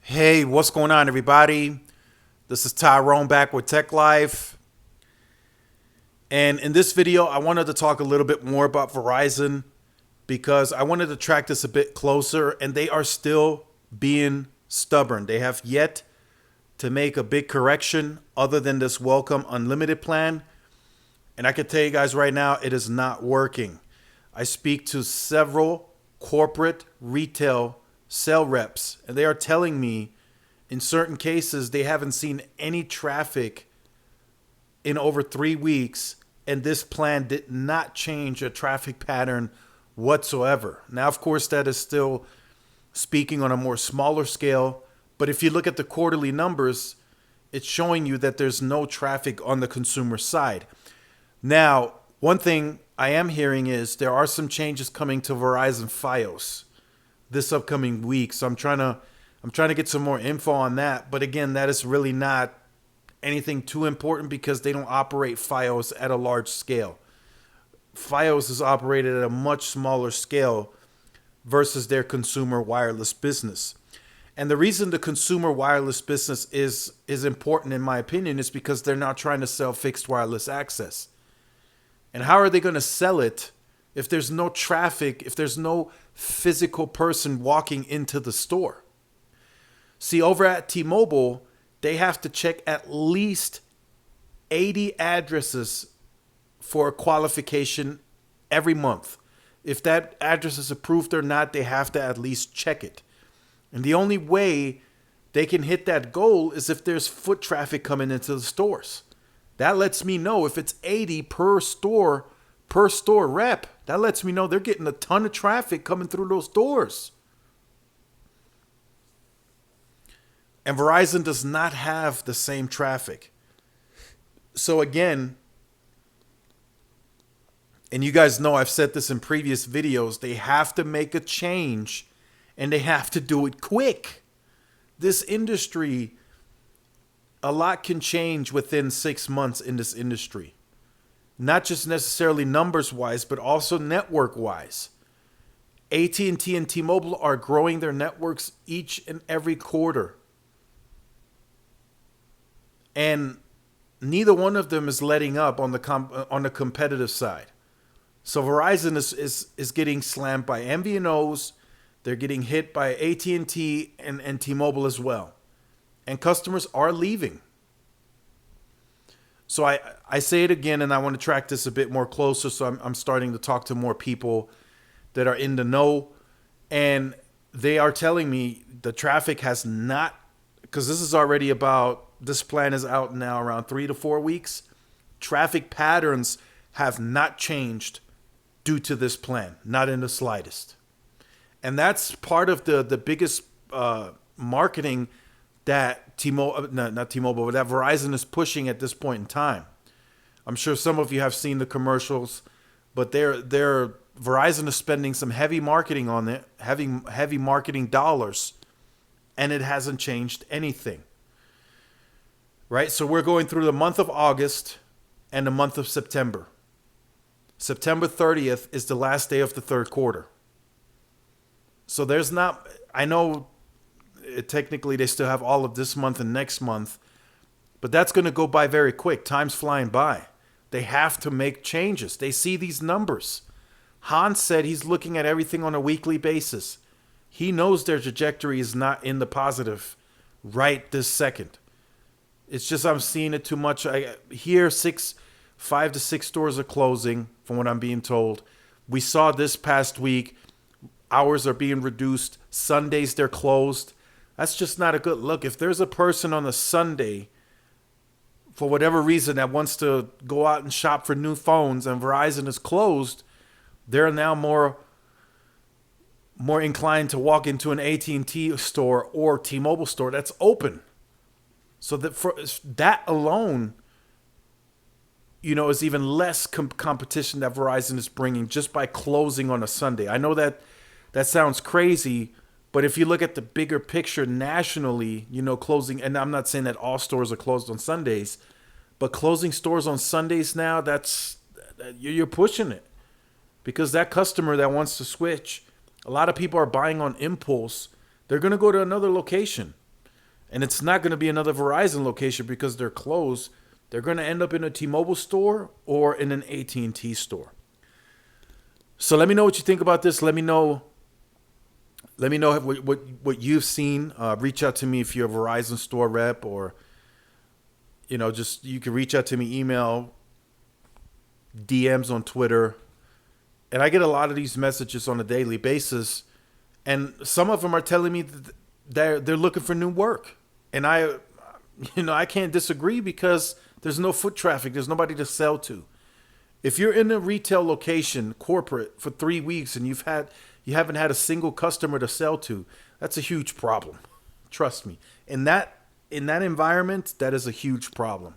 Hey, what's going on, everybody? This is Tyrone back with Tech Life. And in this video, I wanted to talk a little bit more about Verizon because I wanted to track this a bit closer, and they are still being stubborn. They have yet to make a big correction other than this welcome unlimited plan. And I can tell you guys right now, it is not working. I speak to several corporate retail sales reps, and they are telling me in certain cases they haven't seen any traffic in over 3 weeks, and this plan did not change a traffic pattern whatsoever. Now, of course, that is still speaking on a more smaller scale, but if you look at the quarterly numbers, it's showing you that there's no traffic on the consumer side. Now, one thing I am hearing is there are some changes coming to Verizon Fios this upcoming week. So I'm trying to get some more info on that. But again, that is really not anything too important because they don't operate Fios at a large scale. Fios is operated at a much smaller scale versus their consumer wireless business. And the reason the consumer wireless business is important, in my opinion, is because they're not trying to sell fixed wireless access. And how are they going to sell it if there's no traffic, if there's no physical person walking into the store? See, over at T-Mobile, they have to check at least 80 addresses for a qualification every month. If that address is approved or not, they have to at least check it. And the only way they can hit that goal is if there's foot traffic coming into the stores. That lets me know if it's 80 per store rep. That lets me know they're getting a ton of traffic coming through those doors. And Verizon does not have the same traffic. So again, and you guys know I've said this in previous videos, they have to make a change and they have to do it quick. This industry, a lot can change within 6 months in this industry. Not just necessarily numbers wise, but also network wise. AT&T and T-Mobile are growing their networks each and every quarter. And neither one of them is letting up on the competitive side. So Verizon is getting slammed by MVNOs. They're getting hit by AT&T and T-Mobile as well. And customers are leaving. So I say it again, and I want to track this a bit more closer. So I'm starting to talk to more people that are in the know. And they are telling me the traffic has not, because this plan is out now around 3 to 4 weeks. Traffic patterns have not changed due to this plan, not in the slightest. And that's part of the biggest marketing that not T-Mobile, but that Verizon is pushing at this point in time. I'm sure some of you have seen the commercials, but Verizon is spending some heavy marketing on it, heavy marketing dollars, and it hasn't changed anything. Right? So we're going through the month of August and the month of September. September 30th is the last day of the third quarter. So I know technically they still have all of this month and next month, but that's going to go by very quick. Time's flying by. They have to make changes. They see these numbers. Hans said he's looking at everything on a weekly basis. He knows their trajectory is not in the positive right this second. It's just I'm seeing it too much. I hear 5 to 6 stores are closing, from what I'm being told. We saw this past week, hours are being reduced. Sundays, they're closed. That's just not a good look. If there's a person on a Sunday, for whatever reason, that wants to go out and shop for new phones and Verizon is closed, they're now more inclined to walk into an AT&T store or T-Mobile store that's open. So that for that alone, is even less competition that Verizon is bringing just by closing on a Sunday. I know that sounds crazy, but if you look at the bigger picture nationally, closing, and I'm not saying that all stores are closed on Sundays, but closing stores on Sundays now, you're pushing it. Because that customer that wants to switch, a lot of people are buying on impulse. They're going to go to another location. And it's not going to be another Verizon location because they're closed. They're going to end up in a T-Mobile store or in an AT&T store. So let me know what you think about this. Let me know what you've seen. Reach out to me if you're a Verizon store rep, or just you can reach out to me, email, DMs on Twitter. And I get a lot of these messages on a daily basis, and some of them are telling me that they're looking for new work. And I can't disagree because there's no foot traffic. There's nobody to sell to. If you're in a retail location, corporate, for 3 weeks and you haven't had a single customer to sell to, that's a huge problem. Trust me. In that environment, that is a huge problem.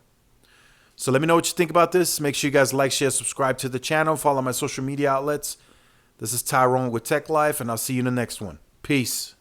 So let me know what you think about this. Make sure you guys like, share, subscribe to the channel. Follow my social media outlets. This is Tyrone with Tech Life, and I'll see you in the next one. Peace.